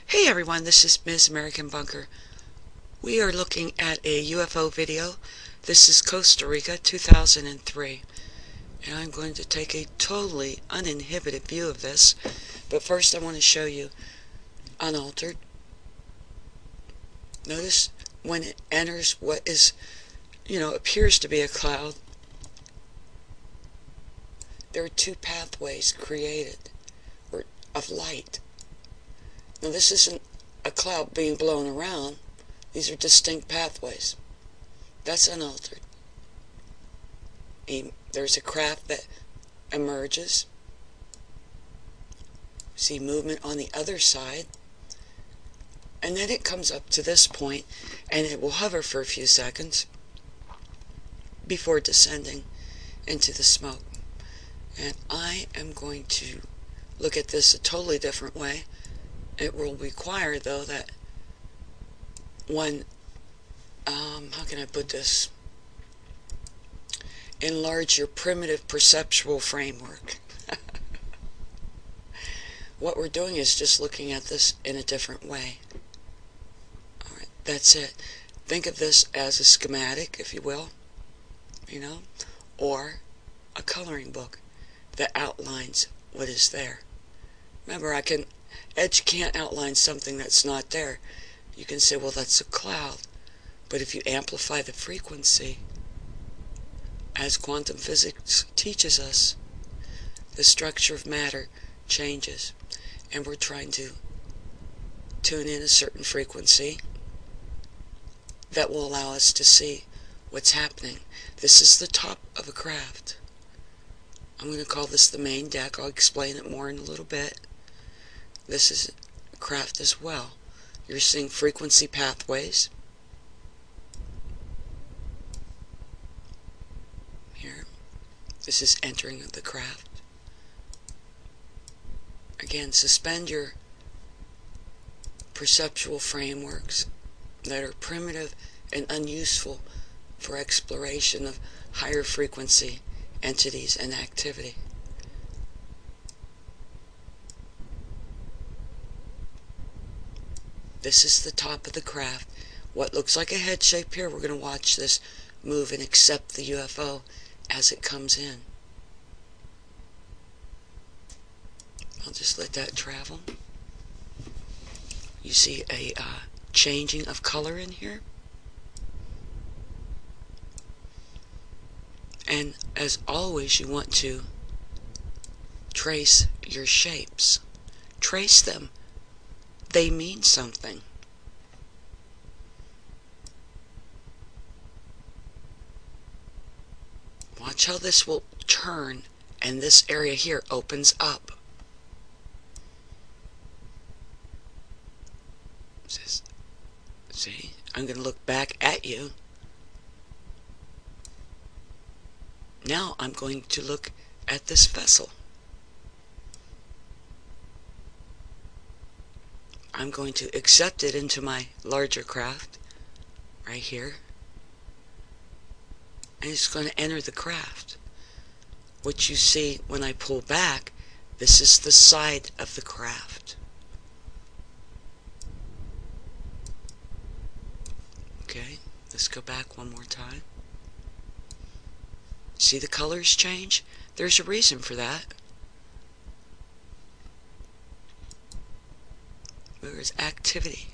Hey everyone, this is Msamericanbunker. We are looking at a UFO video. This is Costa Rica, 2003. And I'm going to take a totally uninhibited view of this. But first I want to show you unaltered. Notice when it enters what is, appears to be a cloud, there are two pathways created of light. Now this isn't a cloud being blown around. These are distinct pathways. That's unaltered. There's a craft that emerges. See movement on the other side. And then it comes up to this point and it will hover for a few seconds before descending into the smoke. And I am going to look at this a totally different way. It will require, though, that one, how can I put this? Enlarge your primitive perceptual framework. What we're doing is just looking at this in a different way. Alright, that's it. Think of this as a schematic, if you will, or a coloring book that outlines what is there. Remember, Edge can't outline something that's not there. You can say, well, that's a cloud. But if you amplify the frequency, as quantum physics teaches us, the structure of matter changes. And we're trying to tune in a certain frequency that will allow us to see what's happening. This is the top of a craft. I'm going to call this the main deck. I'll explain it more in a little bit. This is a craft as well. You're seeing frequency pathways. Here. This is entering the craft. Again, suspend your perceptual frameworks that are primitive and unuseful for exploration of higher frequency entities and activity. This is the top of the craft. What looks like a head shape here, we're going to watch this move and accept the UFO as it comes in. I'll just let that travel. You see a changing of color in here. And as always, you want to trace your shapes. Trace them. They mean something. Watch how this will turn and this area here opens up. See, I'm going to look back at you. Now I'm going to look at this vessel. I'm going to accept it into my larger craft, right here. And it's going to enter the craft. What you see when I pull back, this is the side of the craft. Okay, let's go back one more time. See the colors change? There's a reason for that. There is activity.